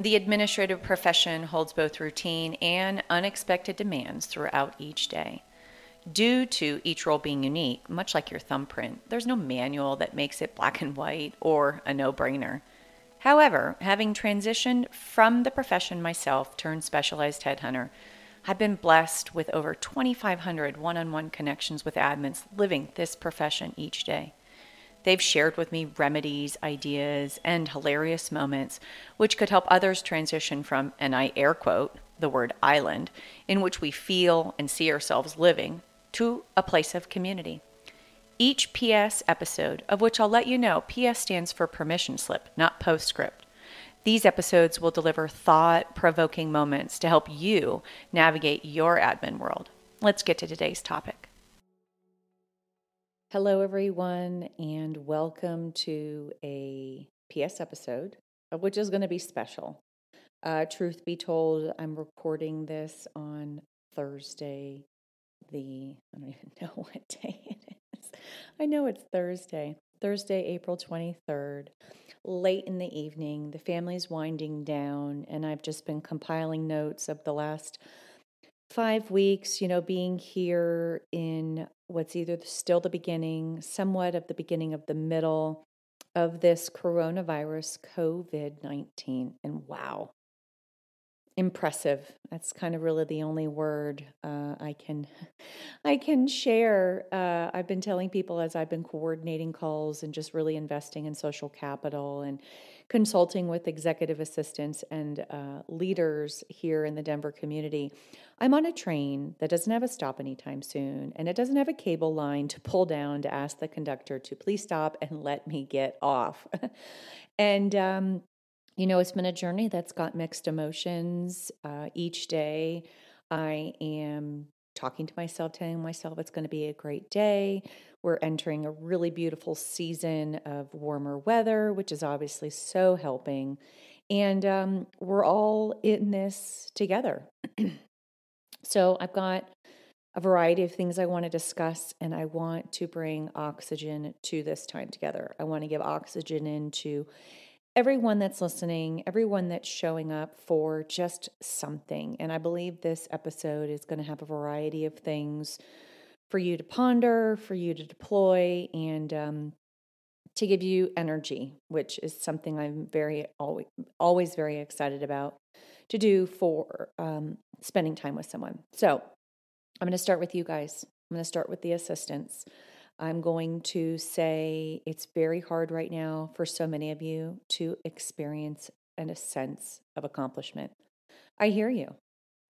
The administrative profession holds both routine and unexpected demands throughout each day. Due to each role being unique, much like your thumbprint, there's no manual that makes it black and white or a no brainer. However, having transitioned from the profession myself turned specialized headhunter, I've been blessed with over 2,500 one on one connections with admins living this profession each day. They've shared with me remedies, ideas, and hilarious moments which could help others transition from, and I air quote, the word island, in which we feel and see ourselves living, to a place of community. Each PS episode, of which I'll let you know, PS stands for permission slip, not postscript. These episodes will deliver thought-provoking moments to help you navigate your admin world. Let's get to today's topic. Hello, everyone, and welcome to a PS episode, which is going to be special. Truth be told, I'm recording this on Thursday, I don't even know what day it is. I know it's Thursday, April 23rd, late in the evening. The family's winding down, and I've just been compiling notes of the last 5 weeks, being here in what's either still the beginning, somewhat of the beginning of the middle of this coronavirus, COVID-19. And wow, impressive. That's kind of really the only word I can share. I've been telling people as I've been coordinating calls and just really investing in social capital and consulting with executive assistants and leaders here in the Denver community. I'm on a train that doesn't have a stop anytime soon, and it doesn't have a cable line to pull down to ask the conductor to please stop and let me get off. And it's been a journey that's got mixed emotions. Each day I am talking to myself, telling myself it's going to be a great day. We're entering a really beautiful season of warmer weather, which is obviously so helping. And we're all in this together. So I've got a variety of things I want to discuss, and I want to bring oxygen to this time together. I want to give oxygen into everyone that's listening, everyone that's showing up for just something. And I believe this episode is going to have a variety of things for you to ponder, for you to deploy, and to give you energy, which is something I'm always very excited about to do for spending time with someone. So I'm going to start with you guys. I'm going to start with the assistants. I'm going to say it's very hard right now for so many of you to experience a sense of accomplishment. I hear you.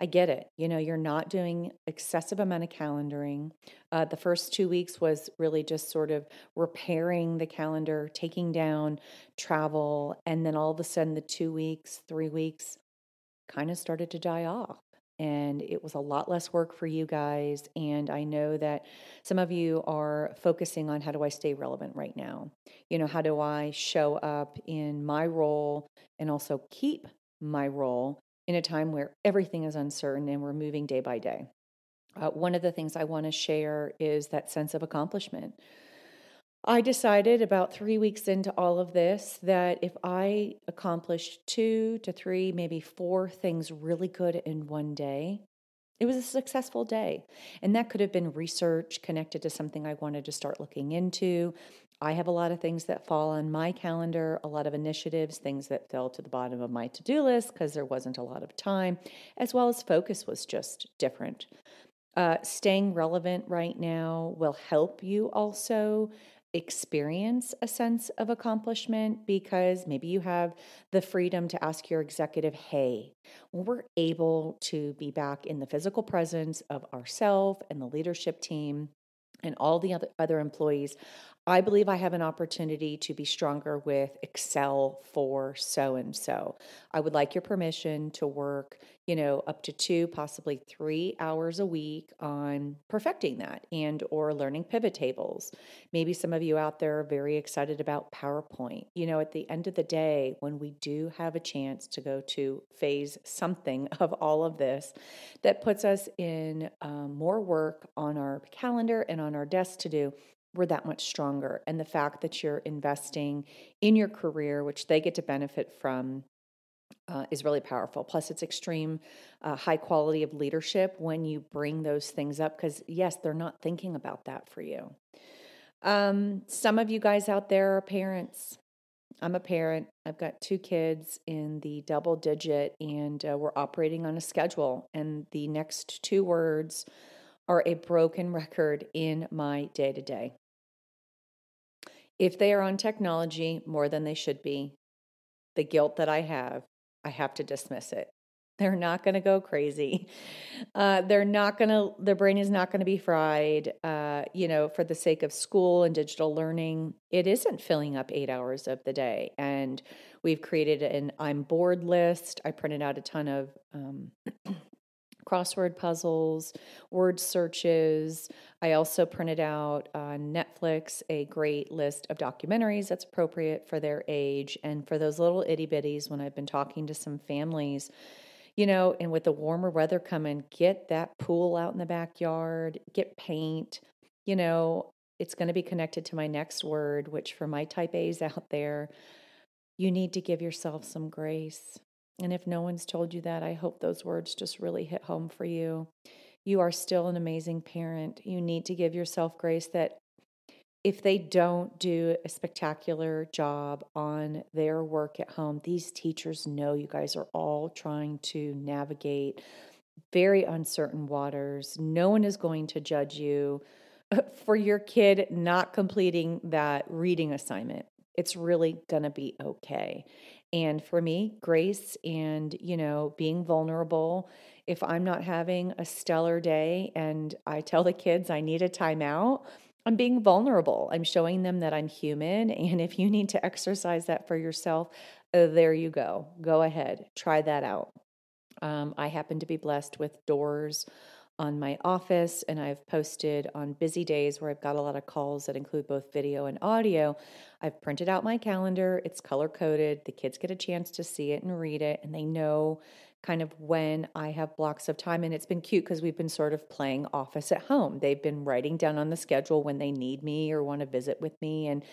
I get it. You're not doing excessive amount of calendaring. The first 2 weeks was really just sort of repairing the calendar, taking down travel, and then all of a sudden the 2 weeks, 3 weeks kind of started to die off. And it was a lot less work for you guys. And I know that some of you are focusing on how do I stay relevant right now? How do I show up in my role and also keep my role in a time where everything is uncertain and we're moving day by day? One of the things I want to share is that sense of accomplishment. I decided about 3 weeks into all of this that if I accomplished 2 to 3, maybe 4 things really good in one day, it was a successful day. And that could have been research connected to something I wanted to start looking into. I have a lot of things that fall on my calendar, a lot of initiatives, things that fell to the bottom of my to-do list because there wasn't a lot of time, as well as focus was just different. Staying relevant right now will help you also experience a sense of accomplishment because maybe you have the freedom to ask your executive, hey, when we're able to be back in the physical presence of ourselves and the leadership team and all the other employees, I believe I have an opportunity to be stronger with Excel for so-and-so. I would like your permission to work, up to 2, possibly 3 hours a week on perfecting that and or learning pivot tables. Maybe some of you out there are very excited about PowerPoint. At the end of the day, when we do have a chance to go to phase something of all of this, that puts us in more work on our calendar and on our desk to do, we're that much stronger. And the fact that you're investing in your career, which they get to benefit from, is really powerful. Plus, it's extreme high quality of leadership when you bring those things up, because, yes, they're not thinking about that for you. Some of you guys out there are parents. I'm a parent. I've got 2 kids in the double digit, and we're operating on a schedule. And the next 2 words are a broken record in my day to day. If they are on technology more than they should be, the guilt that I have to dismiss it. They're not going to go crazy. Their brain is not going to be fried, for the sake of school and digital learning. It isn't filling up 8 hours of the day. And we've created an I'm bored list. I printed out a ton of crossword puzzles, word searches. I also printed out on Netflix a great list of documentaries that's appropriate for their age. And for those little itty bitties, when I've been talking to some families, and with the warmer weather coming, get that pool out in the backyard, get paint. It's going to be connected to my next word, which for my type A's out there, you need to give yourself some grace. And if no one's told you that, I hope those words just really hit home for you. You are still an amazing parent. You need to give yourself grace that if they don't do a spectacular job on their work at home, these teachers know you guys are all trying to navigate very uncertain waters. No one is going to judge you for your kid not completing that reading assignment. It's really going to be okay. And for me, grace and, being vulnerable. If I'm not having a stellar day and I tell the kids I need a timeout, I'm being vulnerable. I'm showing them that I'm human. And if you need to exercise that for yourself, there you go. Go ahead. Try that out. I happen to be blessed with doors on my office, and I've posted on busy days where I've got a lot of calls that include both video and audio. I've printed out my calendar. It's color coded. The kids get a chance to see it and read it, and they know kind of when I have blocks of time. And it's been cute because we've been sort of playing office at home. They've been writing down on the schedule when they need me or want to visit with me. And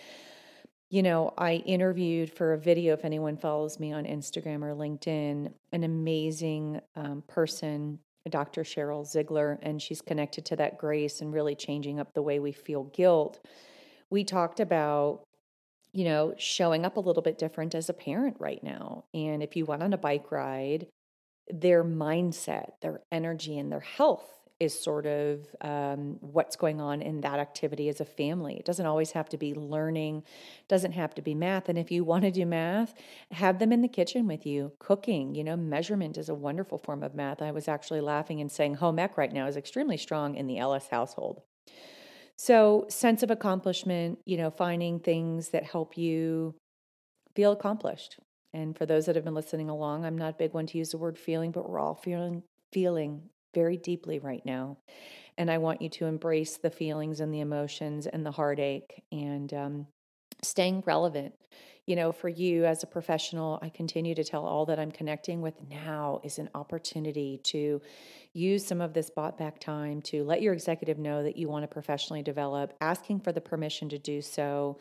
I interviewed for a video, if anyone follows me on Instagram or LinkedIn, an amazing person, Dr. Cheryl Ziegler, and she's connected to that grace and really changing up the way we feel guilt. We talked about, showing up a little bit different as a parent right now. And if you went on a bike ride, their mindset, their energy, and their health is sort of what's going on in that activity as a family. It doesn't always have to be learning, doesn't have to be math. And if you want to do math, have them in the kitchen with you, cooking. Measurement is a wonderful form of math. I was actually laughing and saying home ec right now is extremely strong in the Ellis household. So sense of accomplishment, finding things that help you feel accomplished. And for those that have been listening along, I'm not a big one to use the word feeling, but we're all feeling very deeply right now. And I want you to embrace the feelings and the emotions and the heartache and staying relevant. For you as a professional, I continue to tell all that I'm connecting with now is an opportunity to use some of this bought back time to let your executive know that you want to professionally develop, asking for the permission to do so.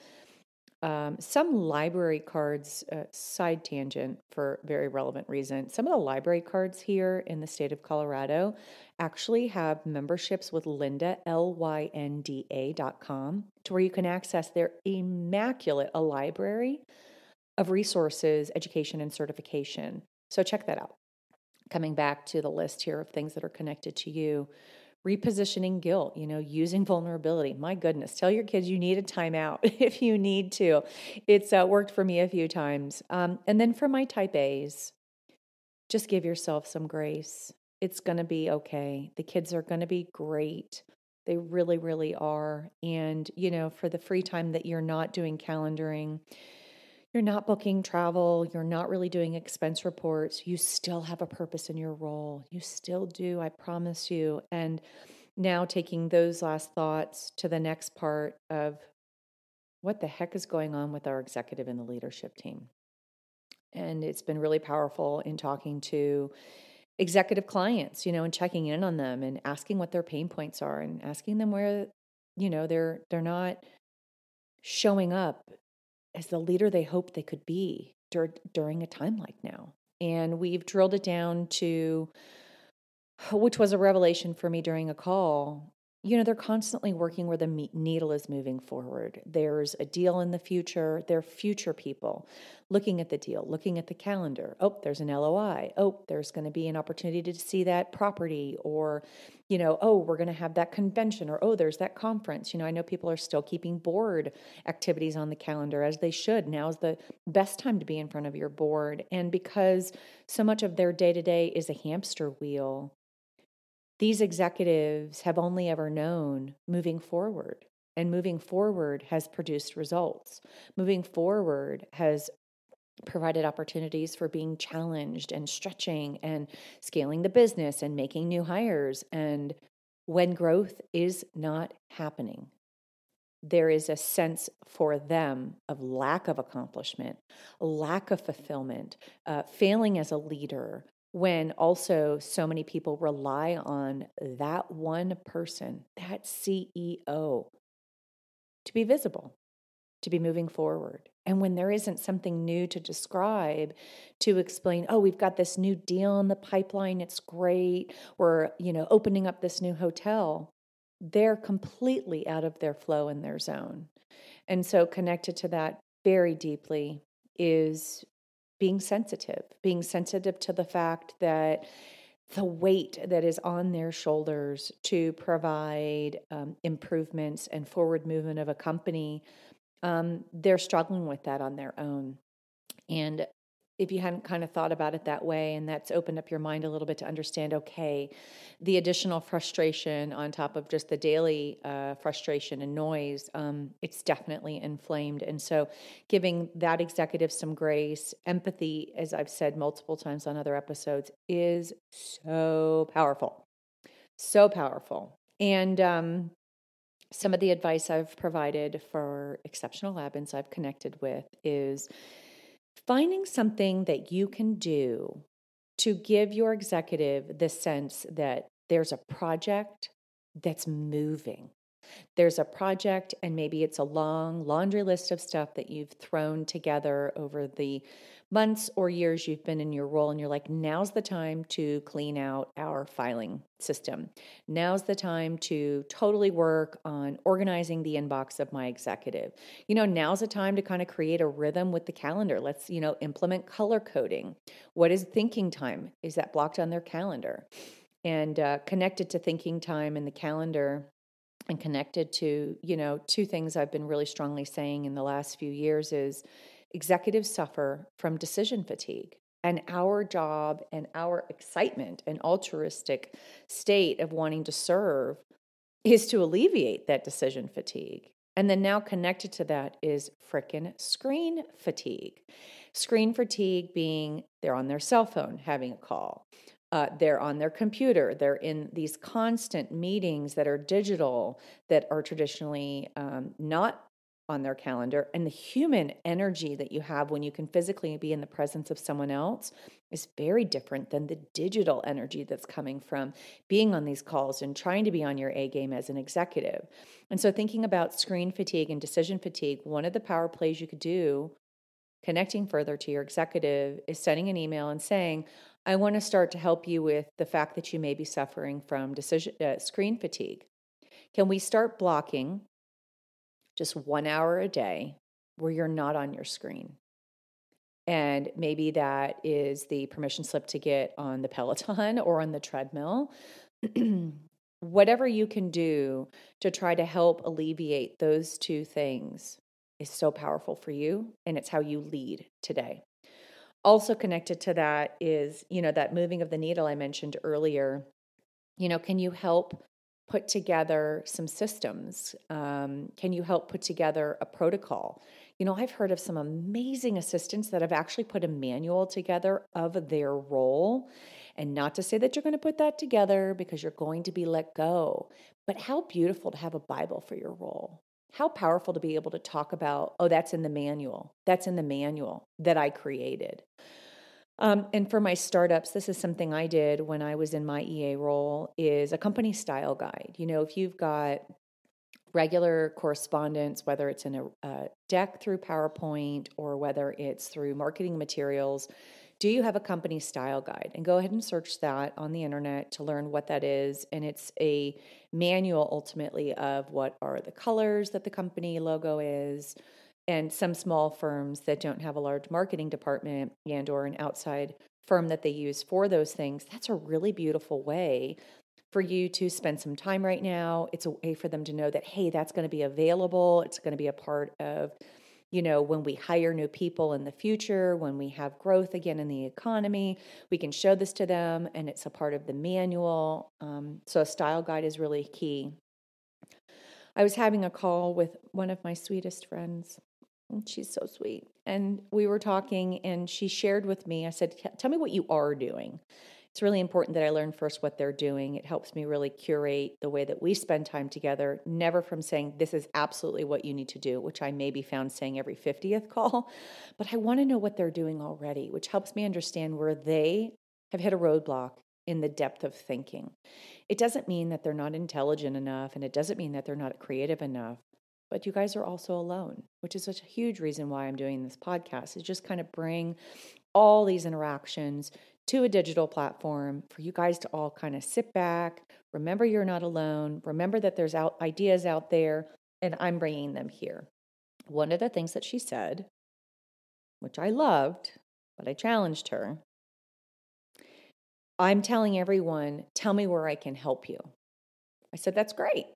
Some library cards, side tangent for very relevant reason. Some of the library cards here in the state of Colorado actually have memberships with Lynda, LYNDA.com, to where you can access their immaculate a library of resources, education, and certification. So check that out. Coming back to the list here of things that are connected to you. Repositioning guilt, using vulnerability. My goodness, tell your kids you need a timeout if you need to. It's worked for me a few times. And then for my type A's, just give yourself some grace. It's going to be okay. The kids are going to be great. They really, really are. And, for the free time that you're not doing calendaring, you're not booking travel, you're not really doing expense reports, you still have a purpose in your role. You still do, I promise you. And now taking those last thoughts to the next part of what the heck is going on with our executive and the leadership team. And it's been really powerful in talking to executive clients, and checking in on them and asking what their pain points are and asking them where, they're not showing up as the leader they hoped they could be during a time like now. And we've drilled it down to, which was a revelation for me during a call. They're constantly working where the needle is moving forward. There's a deal in the future. They're future people looking at the deal, looking at the calendar. Oh, there's an LOI. Oh, there's going to be an opportunity to see that property, or, oh, we're going to have that convention, or, oh, there's that conference. I know people are still keeping board activities on the calendar, as they should. Now's the best time to be in front of your board. And because so much of their day-to-day is a hamster wheel, these executives have only ever known moving forward, and moving forward has produced results. Moving forward has provided opportunities for being challenged and stretching and scaling the business and making new hires. And when growth is not happening, there is a sense for them of lack of accomplishment, lack of fulfillment, failing as a leader, when also so many people rely on that one person, that CEO, to be visible, to be moving forward. And when there isn't something new to describe, to explain, oh, we've got this new deal in the pipeline, it's great, we're, opening up this new hotel, they're completely out of their flow and their zone. And so connected to that very deeply is being sensitive to the fact that the weight that is on their shoulders to provide improvements and forward movement of a company, they're struggling with that on their own. And if you hadn't kind of thought about it that way, and that's opened up your mind a little bit to understand, okay, the additional frustration on top of just the daily frustration and noise, it's definitely inflamed. And so giving that executive some grace, empathy, as I've said multiple times on other episodes, is so powerful. So powerful. And some of the advice I've provided for exceptional admins I've connected with is finding something that you can do to give your executive the sense that there's a project that's moving. There's a project, and maybe it's a long laundry list of stuff that you've thrown together over the months or years you've been in your role, and you're like, now's the time to clean out our filing system. Now's the time to totally work on organizing the inbox of my executive. Now's the time to kind of create a rhythm with the calendar. Let's, implement color coding. What is thinking time? Is that blocked on their calendar? And connected to thinking time in the calendar, and connected to, two things I've been really strongly saying in the last few years is executives suffer from decision fatigue. And our job and our excitement and altruistic state of wanting to serve is to alleviate that decision fatigue. And then now connected to that is frickin' screen fatigue. Screen fatigue being they're on their cell phone having a call. They're on their computer. They're in these constant meetings that are digital, that are traditionally not on their calendar. And the human energy that you have when you can physically be in the presence of someone else is very different than the digital energy that's coming from being on these calls and trying to be on your A game as an executive. And so thinking about screen fatigue and decision fatigue, one of the power plays you could do, connecting further to your executive, is sending an email and saying, I want to start to help you with the fact that you may be suffering from screen fatigue. Can we start blocking just 1 hour a day where you're not on your screen? And maybe that is the permission slip to get on the Peloton or on the treadmill. Whatever you can do to try to help alleviate those two things is so powerful for you, and it's how you lead today. Also connected to that is, that moving of the needle I mentioned earlier. Can you help put together some systems? Can you help put together a protocol? I've heard of some amazing assistants that have actually put a manual together of their role. And not to say that you're going to put that together because you're going to be let go, but how beautiful to have a Bible for your role. How powerful to be able to talk about, oh, that's in the manual. That's in the manual that I created. And for my startups, this is something I did when I was in my EA role, is a company style guide. If you've got regular correspondence, whether it's in a deck through PowerPoint or whether it's through marketing materials, do you have a company style guide? And go ahead and search that on the internet to learn what that is. And it's a manual ultimately of what are the colors that the company logo is. And some small firms that don't have a large marketing department and or an outside firm that they use for those things, that's a really beautiful way for you to spend some time right now. It's a way for them to know that, hey, that's going to be available. It's going to be a part of, when we hire new people in the future, when we have growth again in the economy, we can show this to them and it's a part of the manual. So a style guide is really key. I was having a call with one of my sweetest friends. She's so sweet. And we were talking and she shared with me, I said, tell me what you are doing. It's really important that I learn first what they're doing. It helps me really curate the way that we spend time together, never from saying, this is absolutely what you need to do, which I may be found saying every 50th call, but I want to know what they're doing already, which helps me understand where they have hit a roadblock in the depth of thinking. It doesn't mean that they're not intelligent enough, and it doesn't mean that they're not creative enough, but you guys are also alone, which is such a huge reason why I'm doing this podcast, is just kind of bring all these interactions to a digital platform for you guys to all kind of sit back, remember you're not alone, remember that there's ideas out there, and I'm bringing them here. One of the things that she said, which I loved, but I challenged her, I'm telling everyone, tell me where I can help you. I said, that's great.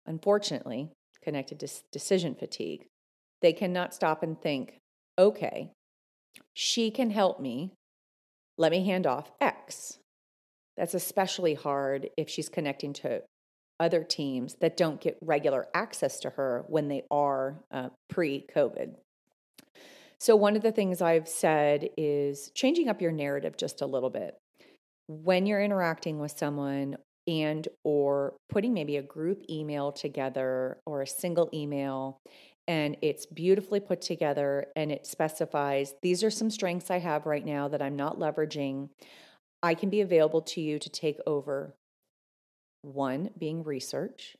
Unfortunately, connected to decision fatigue, they cannot stop and think, okay, she can help me. Let me hand off X. That's especially hard if she's connecting to other teams that don't get regular access to her when they are pre-COVID. So one of the things I've said is changing up your narrative just a little bit. When you're interacting with someone and or putting maybe a group email together or a single email, and it's beautifully put together and it specifies, these are some strengths I have right now that I'm not leveraging. I can be available to you to take over. 1, being research.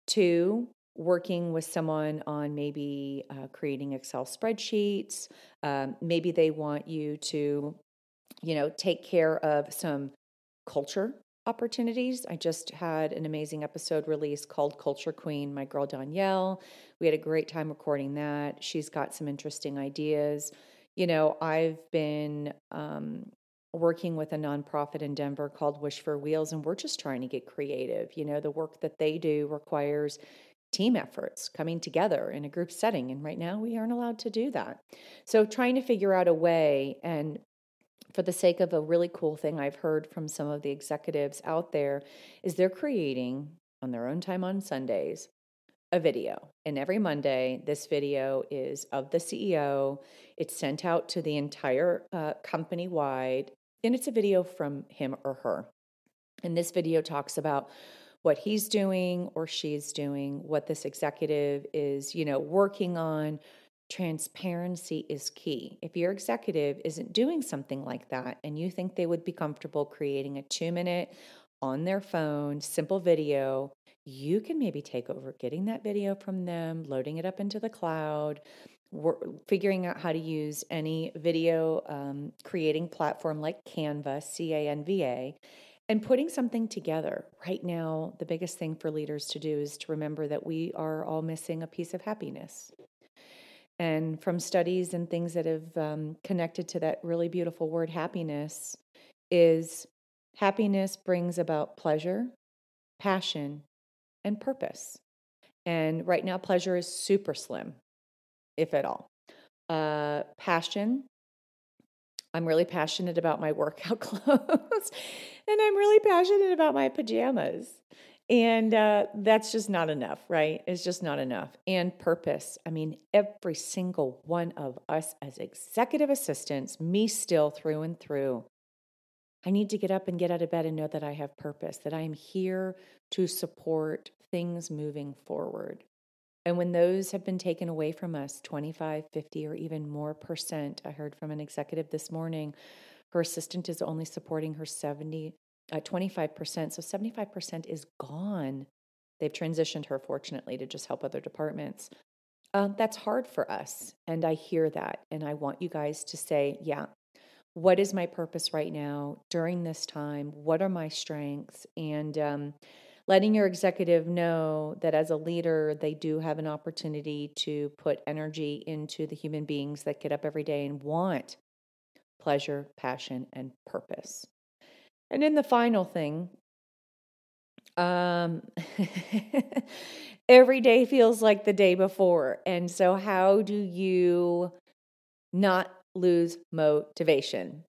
2, working with someone on maybe creating Excel spreadsheets. Maybe they want you to, take care of some culture opportunities. I just had an amazing episode released called Culture Queen, my girl Danielle. We had a great time recording that. She's got some interesting ideas. I've been working with a nonprofit in Denver called Wish for Wheels, and we're just trying to get creative. The work that they do requires team efforts coming together in a group setting, and right now we aren't allowed to do that. So trying to figure out a way, and for the sake of a really cool thing I've heard from some of the executives out there, is they're creating on their own time on Sundays a video. And every Monday, this video is of the CEO. It's sent out to the entire company wide, and it's a video from him or her. And this video talks about what he's doing or she's doing, what this executive is, working on. Transparency is key. If your executive isn't doing something like that and you think they would be comfortable creating a 2-minute on their phone, simple video, you can maybe take over getting that video from them, loading it up into the cloud, figuring out how to use any video creating platform like Canva, Canva, and putting something together. Right now, the biggest thing for leaders to do is to remember that we are all missing a piece of happiness. And from studies and things that have connected to that really beautiful word happiness, is happiness brings about pleasure, passion, and purpose. And right now, pleasure is super slim, if at all. Passion, I'm really passionate about my workout clothes, and I'm really passionate about my pajamas. And that's just not enough, right? It's just not enough. And purpose. I mean, every single one of us as executive assistants, me still through and through, I need to get up and get out of bed and know that I have purpose, that I am here to support things moving forward. And when those have been taken away from us, 25, 50, or even more percent, I heard from an executive this morning, her assistant is only supporting her 25%. So 75% is gone. They've transitioned her, fortunately, to just help other departments. That's hard for us. And I hear that. And I want you guys to say, yeah, what is my purpose right now during this time? What are my strengths? And letting your executive know that as a leader, they do have an opportunity to put energy into the human beings that get up every day and want pleasure, passion, and purpose. And then the final thing, um, every day feels like the day before. And so, how do you not lose motivation?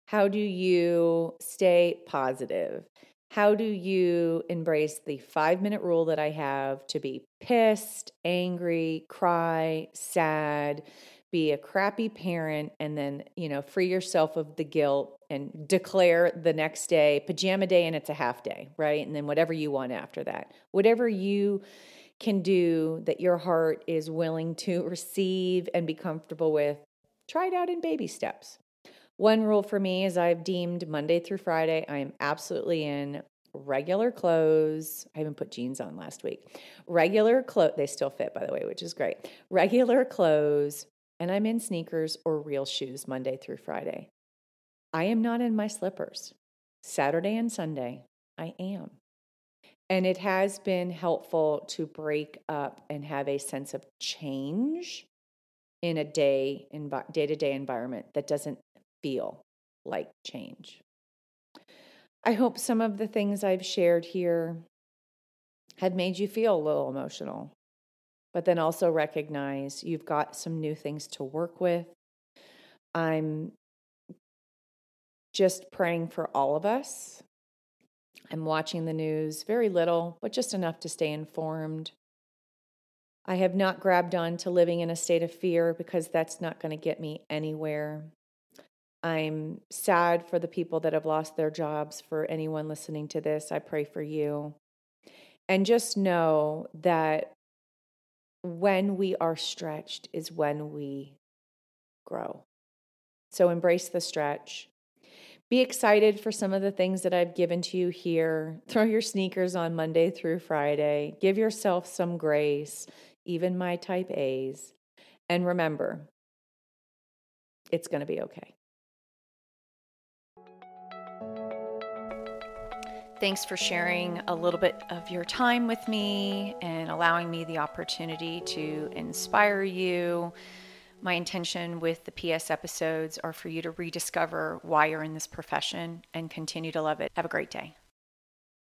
How do you stay positive? How do you embrace the 5-minute rule that I have to be pissed, angry, cry, sad, be a crappy parent, and then, free yourself of the guilt and declare the next day pajama day and it's a half day, right? And then whatever you want after that. Whatever you can do that your heart is willing to receive and be comfortable with, try it out in baby steps. One rule for me is I've deemed Monday through Friday, I am absolutely in regular clothes. I haven't put jeans on last week. Regular clothes, they still fit, by the way, which is great. Regular clothes, and I'm in sneakers or real shoes Monday through Friday. I am not in my slippers. Saturday and Sunday, I am. And it has been helpful to break up and have a sense of change in a day-to-day environment that doesn't feel like change. I hope some of the things I've shared here have made you feel a little emotional, but then also recognize you've got some new things to work with. I'm just praying for all of us. I'm watching the news, very little, but just enough to stay informed. I have not grabbed on to living in a state of fear because that's not going to get me anywhere. I'm sad for the people that have lost their jobs. For anyone listening to this, I pray for you. And just know that when we are stretched is when we grow. So embrace the stretch. Be excited for some of the things that I've given to you here. Throw your sneakers on Monday through Friday. Give yourself some grace, even my type A's. And remember, it's going to be okay. Thanks for sharing a little bit of your time with me and allowing me the opportunity to inspire you. My intention with the PS episodes are for you to rediscover why you're in this profession and continue to love it. Have a great day.